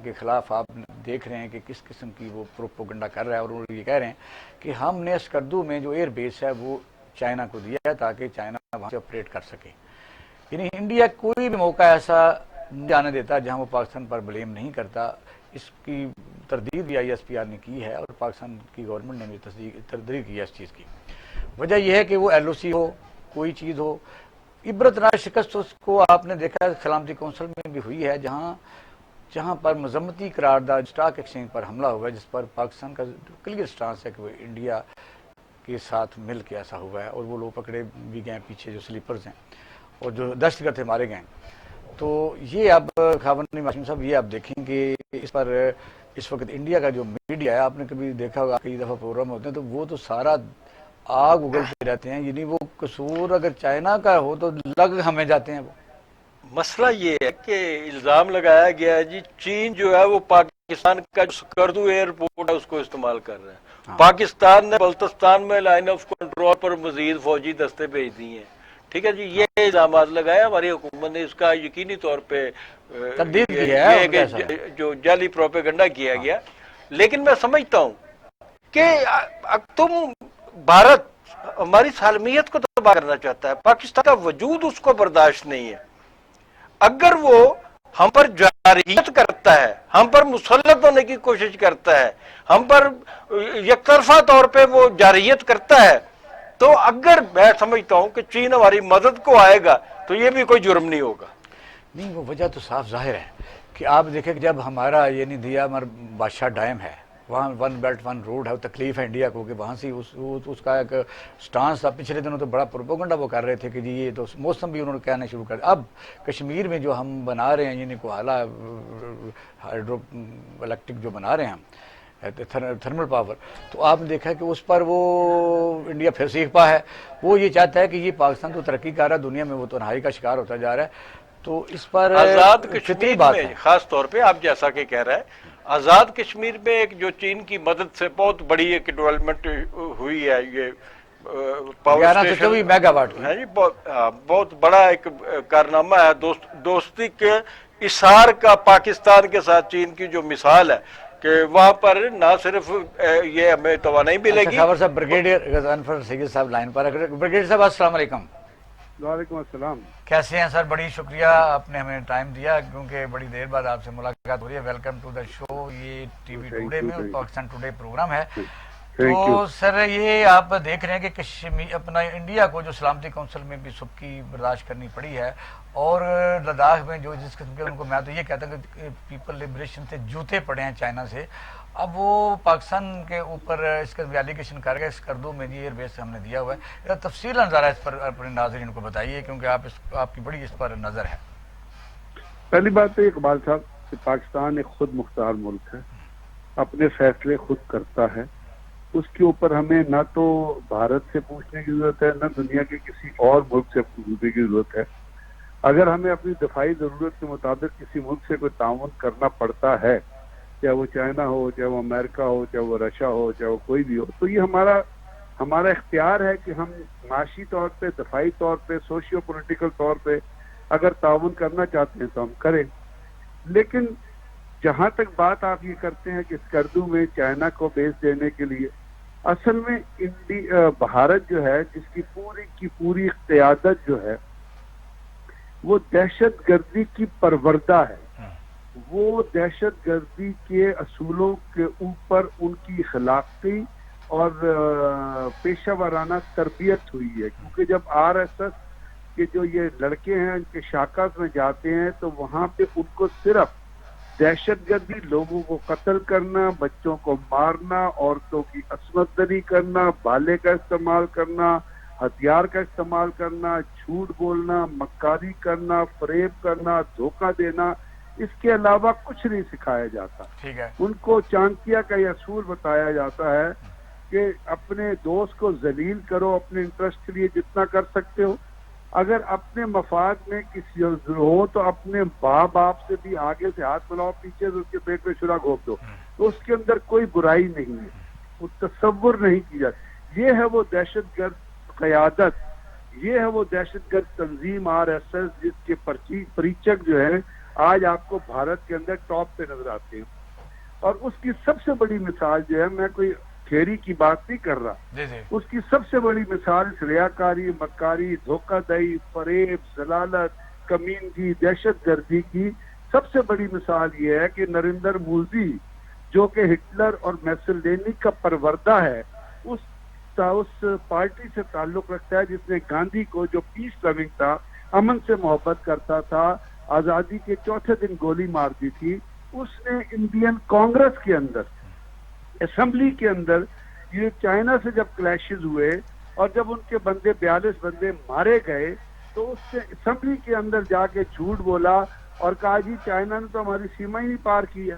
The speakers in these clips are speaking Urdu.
کے خلاف آپ دیکھ رہے ہیں کہ کس قسم کی وہ پروپوگنڈا کر رہا ہے، اور وہ یہ کہہ رہے ہیں کہ ہم نے اسکردو میں جو ایئر بیس ہے وہ چائنا کو دیا ہے تاکہ چائنا وہاں سے آپریٹ کر سکے. یعنی انڈیا کوئی بھی موقع ایسا نہیں جانے دیتا جہاں وہ پاکستان پر بلیم نہیں کرتا. اس کی تردید بھی ISPR نے کی ہے اور پاکستان کی گورنمنٹ نے بھی تردید کی ہے اس چیز کی. وجہ یہ ہے کہ وہ LOC ہو، کوئی چیز ہو، عبرتناک شکست اس کو آپ نے دیکھا سلامتی کونسل میں بھی ہوئی ہے، جہاں پر مذمتی قرارداد اسٹاک ایکسچینج پر حملہ ہوا ہے، جس پر پاکستان کا کلیئر سٹانس ہے کہ وہ انڈیا کے ساتھ مل کے ایسا ہوا ہے، اور وہ لوگ پکڑے بھی گئے پیچھے جو سلیپرز ہیں اور جو دہشت گرد تھے مارے گئے. تو یہ اب خاوند معصوم صاحب یہ آپ دیکھیں کہ اس پر اس وقت انڈیا کا جو میڈیا ہے، آپ نے کبھی دیکھا ہوگا کئی دفعہ پروگرام ہوتے ہیں تو وہ تو سارا آگ اگلتے رہتے ہیں. یعنی وہ قصور اگر چائنا کا ہو تو لگ ہمیں جاتے ہیں. وہ مسئلہ یہ ہے کہ الزام لگایا گیا ہے جی چین جو ہے وہ پاکستان کا جو اسکردو ایئرپورٹ ہے اس کو استعمال کر رہے ہیں. پاکستان نے بلتستان میں لائن آف کنٹرول پر مزید فوجی دستے بھیج دیے ہیں. ٹھیک ہے جی، یہ الزامات لگایا ہماری حکومت نے، اس کا یقینی طور پہ تردید کی ہے جو جعلی پروپیگنڈا کیا گیا. لیکن میں سمجھتا ہوں کہ تم بھارت ہماری سالمیت کو تباہ کرنا چاہتا ہے، پاکستان کا وجود اس کو برداشت نہیں ہے. اگر وہ ہم پر جارحیت کرتا ہے، ہم پر مسلط ہونے کی کوشش کرتا ہے، ہم پر یک طرفہ طور پہ وہ جارحیت کرتا ہے، تو اگر میں سمجھتا ہوں کہ چین ہماری مدد کو آئے گا تو یہ بھی کوئی جرم نہیں ہوگا. نہیں، وہ وجہ تو صاف ظاہر ہے کہ آپ دیکھیں کہ جب ہمارا یہ نہیں دیا ہمارا بادشاہ ڈیم ہے، وہاں 1 بیلٹ 1 روڈ ہے، تکلیف ہے انڈیا کو کہ وہاں سے اس کا ایک سٹانس تھا. پچھلے دنوں تو بڑا پروپیگنڈا وہ کر رہے تھے کہ جی یہ تو موسم بھی انہوں نے کہنا شروع کر دیا. اب کشمیر میں جو ہم بنا رہے ہیں یعنی کو اعلیٰ ہائیڈرو الیکٹرک جو بنا رہے ہیں ہم تھرمل پاور، تو آپ نے دیکھا کہ اس پر وہ انڈیا پھر سیکھ پا ہے. وہ یہ چاہتا ہے کہ یہ پاکستان تو ترقی کر رہا ہے، دنیا میں وہ تنہائی کا شکار ہوتا جا رہا ہے. تو اس پر آزاد فطری کشمیر بات میں ہے. خاص طور پہ آپ جیسا کہ کہہ رہے ہیں، آزاد کشمیر میں ایک جو چین کی مدد سے بہت بڑی ایک ڈیولپمنٹ ہوئی ہے، یہ پاور 1124 میگا واٹ کی ہے جی، بہت بڑا ایک کارنامہ ہے. دوستی کے اثار کا پاکستان کے ساتھ چین کی جو مثال ہے کہ وہاں پر نہ صرف یہ ہمیں توانائی ملے گی. خبر صاحب بریگیڈیئر انفر سید صاحب لائن پر. بریگیڈیئر صاحب السلام علیکم. وعلیکم السلام. کیسے ہیں سر؟ بڑی شکریہ آپ نے ہمیں ٹائم دیا کیونکہ بڑی دیر بعد آپ سے ملاقات ہو رہی ہے. ویلکم ٹو دا شو. یہ ٹی وی ٹوڈے میں پاکستان ٹوڈے پروگرام ہے. تو سر یہ آپ دیکھ رہے ہیں کہ کشمیر اپنا انڈیا کو جو سلامتی کونسل میں بھی سب کی برداشت کرنی پڑی ہے، اور لداخ میں جو جس قسم کے ان کو میں تو یہ کہتا ہوں کہ پیپل لبریشن سے جوتے پڑے ہیں چائنا سے. اب وہ پاکستان کے اوپر اس کا ایلیگیشن کر گئے اسکردو میں ایئر بیس ہم نے دیا ہوا ہے. تفصیل ذرا اس پر اپنے ناظرین کو بتائیے کیونکہ آپ کی بڑی اس پر نظر ہے. پہلی بات تو اقبال صاحب کہ پاکستان ایک خود مختار ملک ہے، اپنے فیصلے خود کرتا ہے. اس کے اوپر ہمیں نہ تو بھارت سے پوچھنے کی ضرورت ہے، نہ دنیا کے کسی اور ملک سے پوچھنے کی ضرورت ہے. اگر ہمیں اپنی دفاعی ضرورت کے مطابق کسی ملک سے کوئی تعاون کرنا پڑتا ہے، چاہے وہ چائنا ہو، چاہے وہ امریکہ ہو، چاہے وہ رشیا ہو، چاہے وہ کوئی بھی ہو، تو یہ ہمارا اختیار ہے کہ ہم معاشی طور پہ، دفاعی طور پہ، سوشیو پولیٹیکل طور پہ اگر تعاون کرنا چاہتے ہیں تو ہم کریں. لیکن جہاں تک بات آپ یہ کرتے ہیں کہ اسکردو میں چائنا کو بیس دینے کے لیے، اصل میں بھارت جو ہے جس کی پوری قیادت جو ہے وہ دہشت گردی کی پروردہ ہے. وہ دہشت گردی کے اصولوں کے اوپر ان کی اخلاقی اور پیشہ ورانہ تربیت ہوئی ہے. کیونکہ جب RSS کے جو یہ لڑکے ہیں ان کے شاخات میں جاتے ہیں تو وہاں پہ ان کو صرف دہشت گردی، لوگوں کو قتل کرنا، بچوں کو مارنا، عورتوں کی عصمت دری کرنا، بھالے کا استعمال کرنا، ہتھیار کا استعمال کرنا، جھوٹ بولنا، مکاری کرنا، فریب کرنا، دھوکہ دینا، اس کے علاوہ کچھ نہیں سکھایا جاتا. ان کو چانکیہ کا یہ اصول بتایا جاتا ہے کہ اپنے دوست کو ذلیل کرو اپنے انٹرسٹ کے لیے جتنا کر سکتے ہو. اگر اپنے مفاد میں کسی ہو تو اپنے باپ سے بھی آگے سے ہاتھ ملاؤ، پیچھے سے اس کے پیٹ میں چھرا گھونپ دو، تو اس کے اندر کوئی برائی نہیں ہے، وہ تصور نہیں کیا. یہ ہے وہ دہشت گرد قیادت، یہ ہے وہ دہشت گرد تنظیم RSS جس کے پریچک جو ہے آج آپ کو بھارت کے اندر ٹاپ پہ نظر آتے ہیں. اور اس کی سب سے بڑی مثال جو ہے، میں کوئی تھیوری کی بات نہیں کر رہا، جی جی اس کی سب سے بڑی مثال ریاکاری، مکاری، دھوکہ دہی، فریب، ضلالت، کمینگی، دہشت گردی کی سب سے بڑی مثال یہ ہے کہ نریندر مودی جو کہ ہٹلر اور میسولینی کا پروردہ ہے، اس پارٹی سے تعلق رکھتا ہے جس نے گاندھی کو، جو پیس لونگ تھا، امن سے محبت کرتا تھا، آزادی کے چوتھے دن گولی مار دی تھی. اس نے انڈین کانگریس کے اندر، اسمبلی کے اندر، یہ چائنا سے جب کلیشز ہوئے اور جب ان کے بندے 42 بندے مارے گئے، تو اس نے اسمبلی کے اندر جا کے جھوٹ بولا اور کہا جی چائنا نے تو ہماری سیما ہی نہیں پار کی ہے،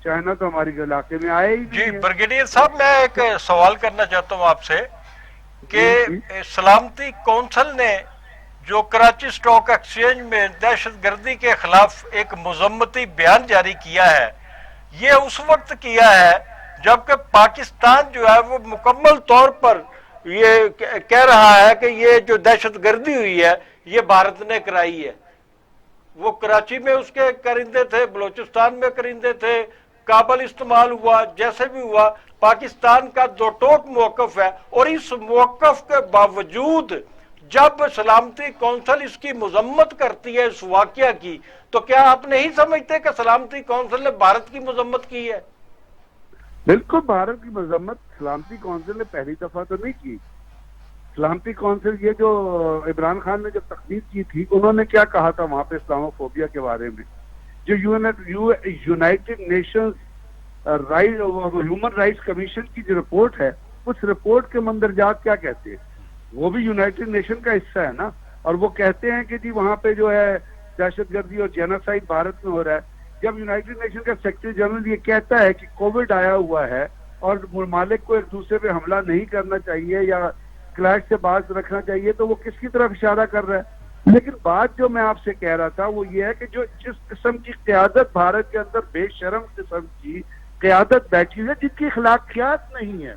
چائنا تو ہمارے علاقے میں آیا ہی جی نہیں ہے. بریگیڈیئر صاحب، میں ایک سوال کرنا چاہتا ہوں آپ سے کہ جی سلامتی کونسل نے جو کراچی سٹاک ایکسچینج میں دہشت گردی کے خلاف ایک مذمتی بیان جاری کیا ہے، یہ اس وقت کیا ہے جبکہ پاکستان جو ہے وہ مکمل طور پر یہ کہہ رہا ہے کہ یہ جو دہشت گردی ہوئی ہے یہ بھارت نے کرائی ہے. وہ کراچی میں اس کے کرندے تھے، بلوچستان میں کرندے تھے، کابل استعمال ہوا، جیسے بھی ہوا، پاکستان کا دو ٹوک موقف ہے. اور اس موقف کے باوجود جب سلامتی کونسل اس کی مذمت کرتی ہے اس واقعہ کی، تو کیا آپ نہیں سمجھتے کہ سلامتی کونسل نے بھارت کی مذمت کی ہے؟ بالکل، بھارت کی مذمت سلامتی کونسل نے پہلی دفعہ تو نہیں کی. سلامتی کونسل، یہ جو عمران خان نے جب تقریر کی تھی، انہوں نے کیا کہا تھا وہاں پہ اسلامو فوبیا کے بارے میں؟ جو United nations human rights commission کی جو رپورٹ ہے، اس رپورٹ کے مندرجات کیا کہتے ہیں؟ وہ بھی یونائٹڈ نیشن کا حصہ ہے نا. اور وہ کہتے ہیں کہ جی وہاں پہ جو ہے دہشت گردی اور جینوسائیڈ بھارت میں ہو رہا ہے. جب یونائٹڈ نیشن کا سیکرٹری جنرل یہ کہتا ہے کہ کووڈ آیا ہوا ہے اور ممالک کو ایک دوسرے پہ حملہ نہیں کرنا چاہیے یا کلیش سے باز رکھنا چاہیے، تو وہ کس کی طرف اشارہ کر رہا ہے؟ لیکن بات جو میں آپ سے کہہ رہا تھا وہ یہ ہے کہ جو جس قسم کی قیادت بھارت کے اندر، بے شرم قسم کی قیادت بیٹھی ہے جن کی اخلاقیات نہیں ہے.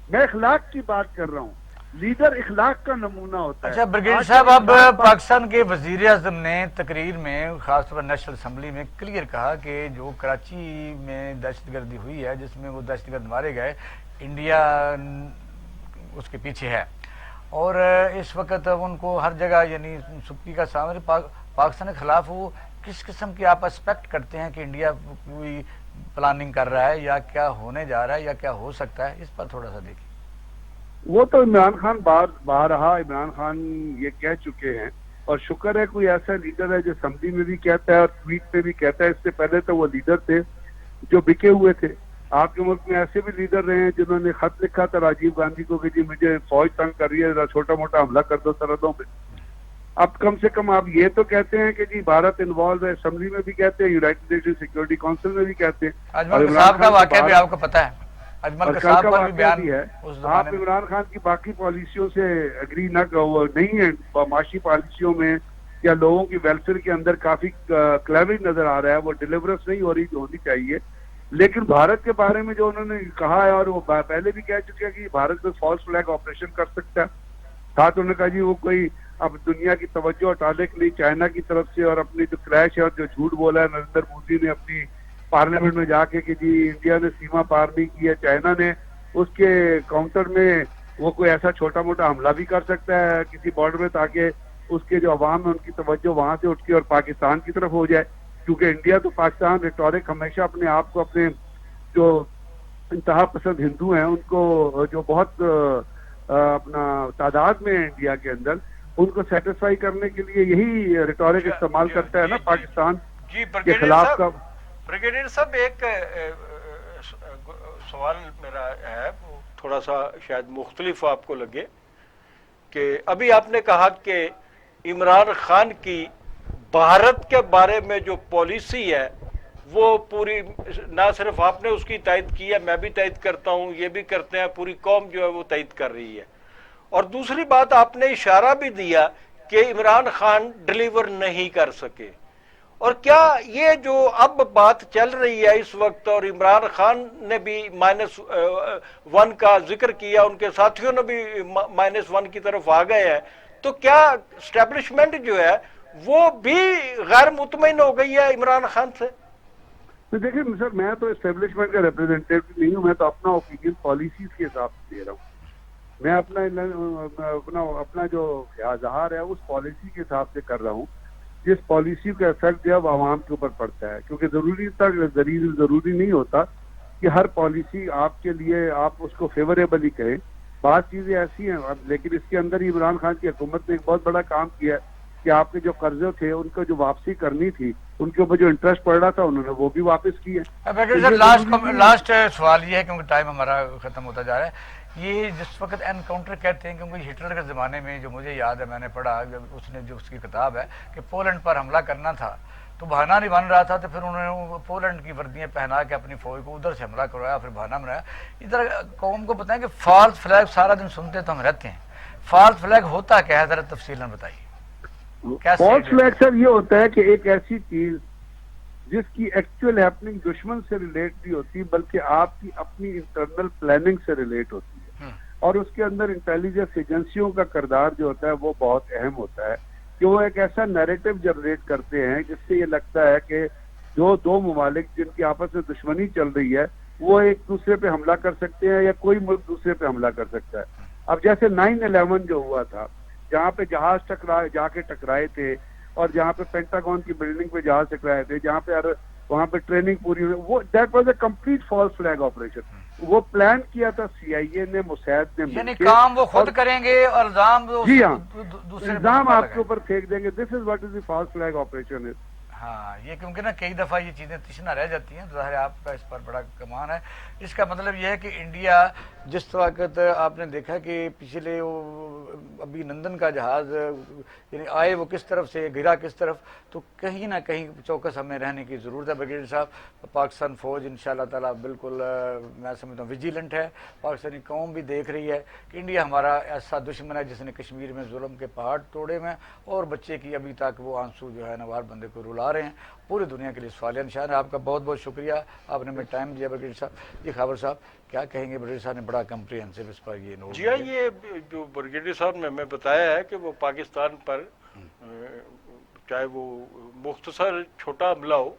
میں اخلاق کی بات کر رہا ہوں. لیڈر اخلاق کا نمونہ ہوتا ہے. اچھا بریگیڈیئر صاحب، اب پاکستان کے وزیر اعظم نے تقریر میں، خاص طور پر نیشنل اسمبلی میں، کلیئر کہا کہ جو کراچی میں دہشت گردی ہوئی ہے، جس میں وہ دہشت گرد مارے گئے، انڈیا اس کے پیچھے ہے. اور اس وقت ان کو ہر جگہ، یعنی سپی کا سامنے پاکستان کے خلاف وہ کس قسم کی آپ ایکسپیکٹ کرتے ہیں کہ انڈیا کوئی پلاننگ کر رہا ہے یا کیا ہونے جا رہا ہے یا کیا ہو سکتا ہے؟ اس پر تھوڑا سا دیکھیں. وہ تو عمران خان بارہا عمران خان یہ کہہ چکے ہیں، اور شکر ہے کوئی ایسا لیڈر ہے جو اسمبلی میں بھی کہتا ہے اور ٹویٹ پہ بھی کہتا ہے. اس سے پہلے تو وہ لیڈر تھے جو بکے ہوئے تھے. آپ کے ملک میں ایسے بھی لیڈر رہے ہیں جنہوں نے خط لکھا تھا راجیو گاندھی کو کہ جی مجھے فوج تنگ کر رہی ہے، چھوٹا موٹا حملہ کر دو سرحدوں پہ. اب کم سے کم آپ یہ تو کہتے ہیں کہ جی بھارت انوالو ہے. اسمبلی میں بھی کہتے ہیں، یونائٹڈ نیشن سیکورٹی کونسل میں بھی کہتے ہیں. اجمل صاحب کا واقعہ بھی آپ کو پتہ ہے، اجمل صاحب پر بھی بیان بھی ہے. اس آپ زمانے میں. عمران خان کی باقی پالیسیوں سے اگری نہ نہیں ہے، معاشی پالیسیوں میں یا لوگوں کی ویلفیئر کے اندر کافی کلیوری نظر آ رہا ہے. وہ ڈیلیورنس نہیں ہو رہی جو ہونی چاہیے. لیکن بھارت کے بارے میں جو انہوں نے کہا ہے، اور وہ پہلے بھی کہہ چکے ہیں کہ بھارت میں فالس فلیگ آپریشن کر سکتا ہے. ساتھ انہوں نے کہا جی وہ کوئی اب دنیا کی توجہ ہٹانے کے لیے چائنا کی طرف سے، اور اپنی جو کریش ہے اور جو جھوٹ بولا ہے نریندر مودی نے اپنی پارلیمنٹ میں جا کے کہ جی انڈیا نے سیما پار نہیں کی ہے، چائنا نے، اس کے کاؤنٹر میں وہ کوئی ایسا چھوٹا موٹا حملہ بھی کر سکتا ہے کسی بارڈر میں، تاکہ اس کے جو عوام ہے ان کی توجہ وہاں سے اٹھ کے اور پاکستان کی طرف ہو جائے. کیونکہ انڈیا تو پاکستان ریٹورک ہمیشہ اپنے آپ کو، اپنے جو انتہا پسند ہندو ہیں ان کو، جو بہت اپنا تعداد میں انڈیا کے اندر، ان کو سیٹسفائی کرنے کے لیے یہی ریٹورک استعمال کرتا ہے نا پاکستان کے خلاف کا. بریگیڈیئر صاحب، ایک سوال میرا ہے، وہ تھوڑا سا شاید مختلف آپ کو لگے، کہ ابھی آپ نے کہا کہ عمران خان کی بھارت کے بارے میں جو پالیسی ہے وہ پوری، نہ صرف آپ نے اس کی تائید کی ہے، میں بھی تائید کرتا ہوں، یہ بھی کرتے ہیں، پوری قوم جو ہے وہ تائید کر رہی ہے. اور دوسری بات آپ نے اشارہ بھی دیا کہ عمران خان ڈیلیور نہیں کر سکے. اور کیا یہ جو اب بات چل رہی ہے اس وقت، اور عمران خان نے بھی -1 کا ذکر کیا، ان کے ساتھیوں نے بھی -1 کی طرف آ گئے ہیں، تو کیا اسٹیبلشمنٹ جو ہے وہ بھی غیر مطمئن ہو گئی ہے عمران خان سے؟ تو دیکھیں سر، میں تو اسٹیبلشمنٹ کا ریپرزینٹیٹو نہیں ہوں، میں تو اپنا اوپینین پالیسیز کے حساب سے دے رہا ہوں. میں اپنا جو اظہار ہے اس پالیسی کے حساب سے کر رہا ہوں. جس پالیسی کا افیکٹ جو ہے وہ عوام کے اوپر پڑتا ہے، کیونکہ ضروری نہیں ہوتا کہ ہر پالیسی آپ کے لیے آپ اس کو فیوریبل ہی کہیں. بعض چیزیں ایسی ہیں لیکن اس کے اندر عمران خان کی حکومت نے ایک بہت بڑا کام کیا ہے کہ آپ کے جو قرضے تھے ان کو جو واپسی کرنی تھی، ان کے اوپر جو انٹرسٹ پڑ رہا تھا انہوں نے وہ بھی واپس کیے. لاسٹ سوال یہ ہے کیونکہ ٹائم ہمارا ختم ہوتا جا رہا ہے. یہ جس وقت انکاؤنٹر کہتے ہیں، کیونکہ ہٹلر کے زمانے میں جو مجھے یاد ہے میں نے پڑھا، اس نے جو اس کی کتاب ہے کہ پولینڈ پر حملہ کرنا تھا تو بہانہ نہیں بن رہا تھا، تو پھر انہوں نے پولینڈ کی وردیاں پہنا کے اپنی فوج کو ادھر سے حملہ کروایا، پھر بہانہ بنایا. ادھر قوم کو بتائیں کہ فالس فلیگ سارا دن سنتے تو ہم رہتے ہیں، فالس فلیگ ہوتا کیا ہے، ذرا تفصیل بتائیے. فالس فلیگ سر یہ ہوتا ہے کہ ایک ایسی چیز جس کی ایکچوئل ہیپننگ دشمن سے ریلیٹ نہیں ہوتی بلکہ آپ کی اپنی انٹرنل پلاننگ سے ریلیٹ ہوتی ہے، اور اس کے اندر انٹیلیجنس ایجنسیوں کا کردار جو ہوتا ہے وہ بہت اہم ہوتا ہے کہ وہ ایک ایسا نیریٹو جنریٹ کرتے ہیں جس سے یہ لگتا ہے کہ جو دو ممالک جن کی آپس میں دشمنی چل رہی ہے وہ ایک دوسرے پہ حملہ کر سکتے ہیں یا کوئی ملک دوسرے پہ حملہ کر سکتا ہے. اب جیسے 9/11 جو ہوا تھا، جہاں پہ جہاز جا کے ٹکرائے تھے اور جہاں پہ پینٹاگون کی بلڈنگ پہ جہاز ٹکرائے تھے، جہاں پہ وہاں پہ ٹریننگ پوری ہوئی، وہ that was a complete false flag operation. وہ پلان کیا تھا CIA نے، موساد نے مل یعنی کے، کام وہ خود کریں گے اور الزام جی ہاں دوسرے الزام آپ کے اوپر پھینک دیں گے. This is what is the false flag operation. ہاں، یہ کیونکہ نا کئی دفعہ یہ چیزیں تشنہ رہ جاتی ہیں، ظاہر ہے آپ کا اس پر بڑا کمان ہے. اس کا مطلب یہ ہے کہ انڈیا جس وقت آپ نے دیکھا کہ پچھلے ابھی لندن کا جہاز یعنی آئے وہ کس طرف سے گرا کس طرف، تو کہیں نہ کہیں چوکس ہمیں رہنے کی ضرورت ہے. بریگیڈیئر صاحب، پاکستان فوج انشاءاللہ تعالیٰ بالکل میں سمجھتا ہوں ویجیلنٹ ہے، پاکستانی قوم بھی دیکھ رہی ہے کہ انڈیا ہمارا ایسا دشمن ہے جس نے کشمیر میں ظلم کے پہاڑ توڑے ہوئے ہیں اور بچے کی ابھی تک وہ آنسو جو ہے نوار بندے کو رلا رہے ہیں. پوری دنیا کے لیے سوالیہ نشان ہے. آپ کا بہت بہت شکریہ، آپ نے ہمیں ٹائم دیا. بریگیڈیئر صاحب جی، خابر صاحب کیا کہیں گے؟ بریگیڈیئر صاحب نے بڑا کمپریہنسو اس پر یہ نوٹ. جی ہاں، یہ جو بریگیڈیئر صاحب نے ہمیں بتایا ہے کہ وہ پاکستان پر چاہے وہ مختصر چھوٹا حملہ ہو،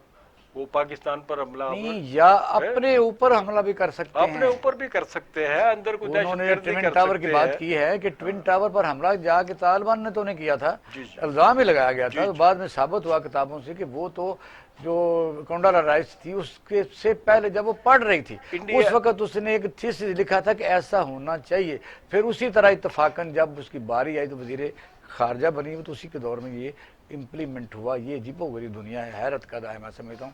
وہ پاکستان پر حملہ نہیں یا اپنے اوپر حملہ بھی کر سکتے ہیں، اپنے اوپر بھی کر سکتے ہیں، اندر کو انہوں نے ٹوین ٹاور کی بات کی ہے کہ ٹوین ٹاور پر حملہ جا کے طالبان نے تو نہیں کیا تھا، الزام ہی لگایا گیا تھا. بعد میں ثابت ہوا کتابوں سے کہ وہ تو جو کونڈالا رائس تھی اس کے سے پہلے جب وہ پڑھ رہی تھی اس وقت اس نے ایک تھیسس لکھا تھا کہ ایسا ہونا چاہیے. پھر اسی طرح اتفاقاً جب اس کی باری آئی تو وزیر خارجہ بنی تو اسی کے دور میں یہ امپلیمنٹ ہوا. یہ عجیب و غریب دنیا ہے، حیرت کا ہے میں سمجھتا ہوں.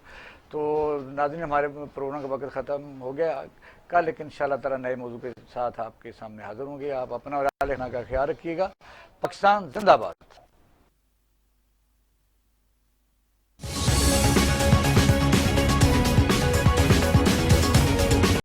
تو ناظرین، ہمارے پروگرام کا وقت ختم ہو گیا. کل لیکن انشاءاللہ تعالیٰ نئے موضوع کے ساتھ آپ کے سامنے حاضر ہوں گے. آپ اپنا اور اہل خانہ کا خیال رکھیے گا. پاکستان زندہ باد.